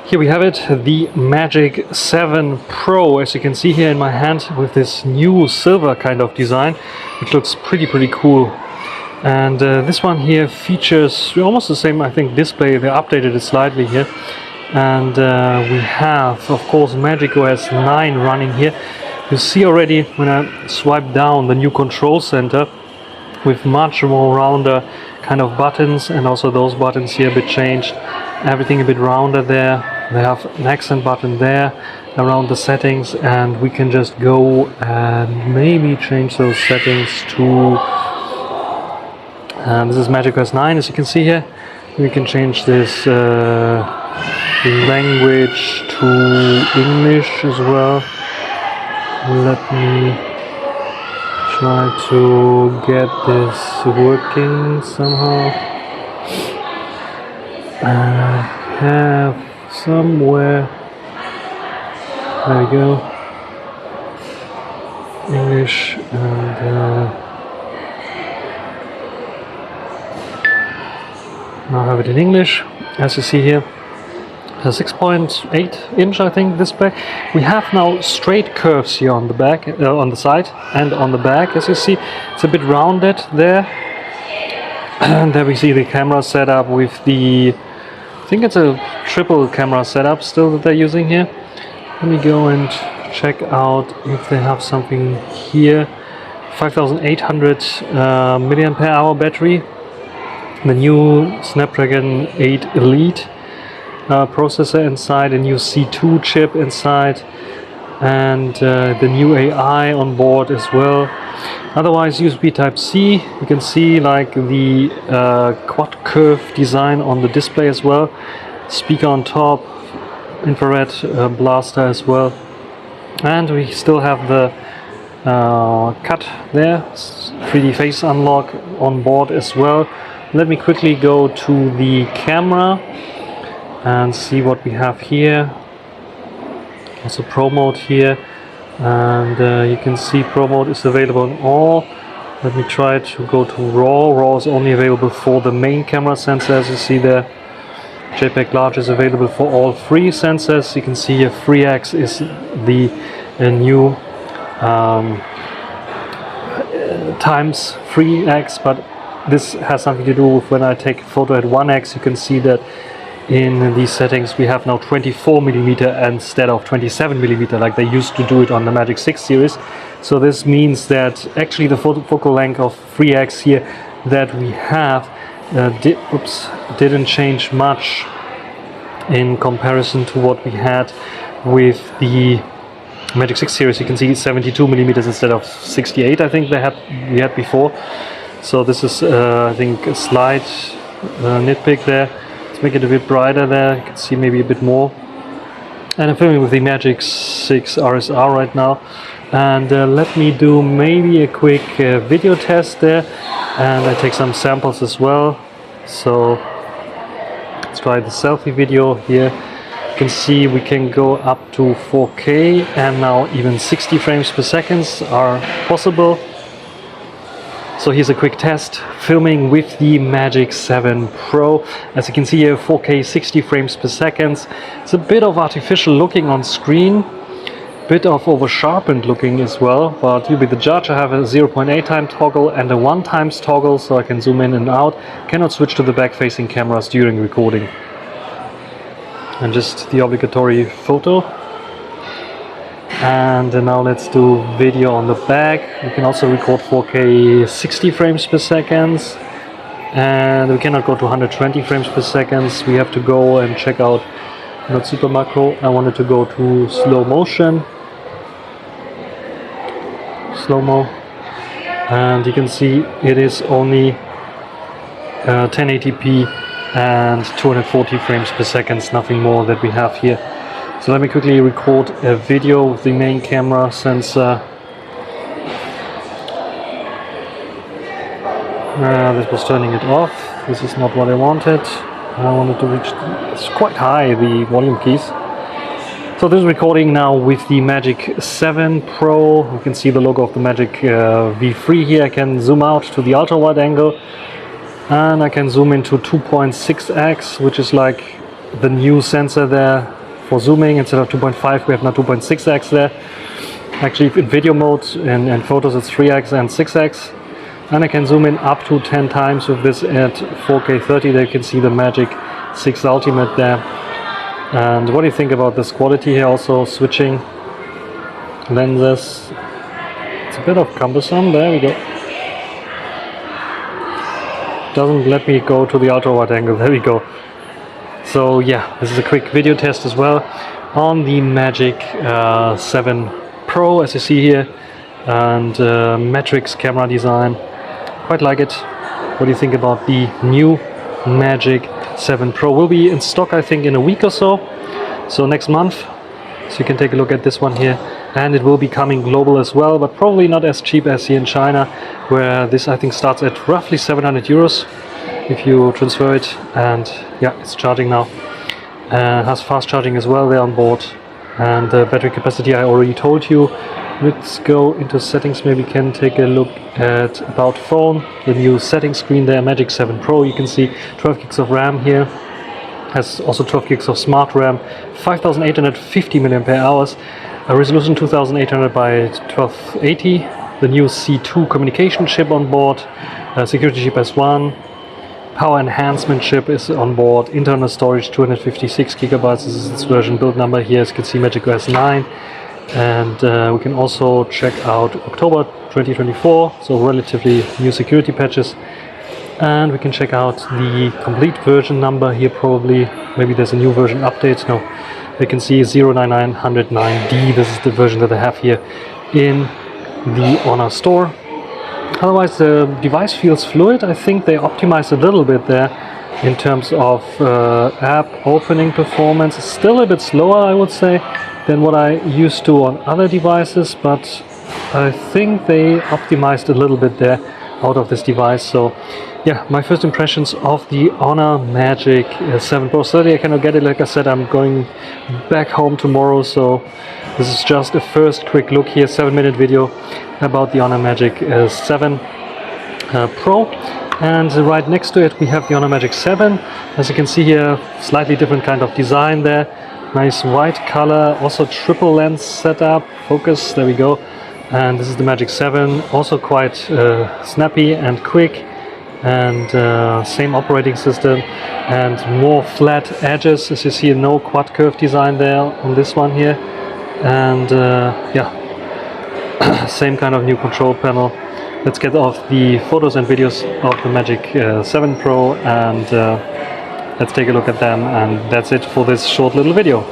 Here we have it, the Magic 7 Pro, as you can see here in my hand, with this new silver kind of design, which looks pretty cool. And this one here features almost the same, I think, display. They updated it slightly here. And we have, of course, Magic OS 9 running here. You see already when I swipe down the new control center with much more rounder kind of buttons, and also those buttons here a bit changed. Everything a bit rounder there. They have an accent button there around the settings, and we can just go and maybe change those settings to this is Magic OS 9, as you can see here. We can change this language to English as well. Let me try to get this working somehow. I have somewhere, there we go, English, and now I have it in English. As you see here, a 6.8 inch, I think, display. We have now straight curves here on the back, on the side and on the back. As you see, it's a bit rounded there. And there we see the camera setup with the, I think it's a triple camera setup still that they're using here. Let me go and check out if they have something here. 5800 milliampere hour battery. The new Snapdragon 8 Elite processor inside, a new C2 chip inside, and the new AI on board as well. Otherwise, USB Type-C. You can see like the quad curve design on the display as well. Speaker on top, infrared blaster as well, and we still have the cut there, 3D face unlock on board as well. Let me quickly go to the camera and see what we have here. Also Pro mode here, and you can see Pro mode is available in all. Let me try to go to RAW. RAW is only available for the main camera sensor, as you see there. JPEG Large is available for all three sensors. You can see here 3x is the new times 3x, but this has something to do with when I take a photo at 1x. You can see that in these settings we have now 24mm instead of 27mm like they used to do it on the Magic 6 series. So this means that actually the focal length of 3x here that we have didn't change much in comparison to what we had with the Magic 6 series. You can see 72mm instead of 68, I think we had before. So this is I think a slight nitpick there. Let's make it a bit brighter there. You can see maybe a bit more. And I'm filming with the Magic 6 RSR right now. And let me do maybe a quick video test there. And I take some samples as well. So let's try the selfie video here. You can see we can go up to 4K, and now even 60 frames per second are possible. So here's a quick test, filming with the Magic 7 Pro. As you can see here, 4K 60 frames per second. It's a bit of artificial looking on screen, bit of over sharpened looking as well, but you'll be the judge. I have a 0.8 time toggle and a 1 times toggle, so I can zoom in and out. Cannot switch to the back facing cameras during recording. And just the obligatory photo. And now let's do video on the back. We can also record 4K 60 frames per second, and we cannot go to 120 frames per second. We have to go and check out not super macro. I wanted to go to slow motion, slow-mo, and you can see it is only 1080p and 240 frames per second, nothing more that we have here. So let me quickly record a video with the main camera sensor. This was turning it off. This is not what I wanted. I wanted to reach, it's quite high, the volume keys. So this is recording now with the Magic 7 Pro. You can see the logo of the Magic V3 here. I can zoom out to the ultra wide angle, and I can zoom into 2.6x, which is like the new sensor there for zooming. Instead of 2.5 we have now 2.6x there. Actually in video mode and photos it's 3x and 6x. And I can zoom in up to 10 times with this at 4K 30. There you can see the Magic 6 Ultimate there. And what do you think about this quality here? Also switching lenses. It's a bit of cumbersome. There we go. Doesn't let me go to the ultra wide angle. There we go. So yeah, this is a quick video test as well on the Magic 7 Pro, as you see here, and Matrix camera design. Quite like it. What do you think about the new Magic 7 Pro? Will be in stock I think in a week or so, so next month. So you can take a look at this one here, and it will be coming global as well, but probably not as cheap as here in China, where this I think starts at roughly 700 euros if you transfer it. And yeah, it's charging now. Has fast charging as well there on board, and the battery capacity I already told you. Let's go into settings. Maybe we can take a look at about phone, the new settings screen there. Magic 7 Pro, you can see 12 gigs of RAM here. Has also 12 gigs of smart RAM, 5850 mAh, a resolution 2800 by 1280, the new C2 communication chip on board, security chip S1, power enhancement chip is on board, internal storage 256 gigabytes. This is its version build number here. As you can see, Magic OS 9. And we can also check out October 2024, so relatively new security patches. And we can check out the complete version number here, probably. Maybe there's a new version update. No, you can see 099109D. This is the version that I have here in the Honor store. Otherwise, the device feels fluid. I think they optimized a little bit there in terms of app opening performance. It's still a bit slower, I would say, than what I used to on other devices, but I think they optimized a little bit there out of this device. So yeah, my first impressions of the Honor Magic 7 Pro. Sadly I cannot get it, like I said, I'm going back home tomorrow, so this is just a first quick look here, 7-minute video about the Honor Magic 7 Pro. And right next to it we have the Honor Magic 7. As you can see here, slightly different kind of design there. Nice white color, also triple lens setup, focus, there we go. And this is the Magic 7, also quite snappy and quick, and same operating system and more flat edges. As you see, no quad curve design there on this one here. And yeah, same kind of new control panel. Let's get off the photos and videos of the Magic 7 Pro and let's take a look at them, and that's it for this short little video.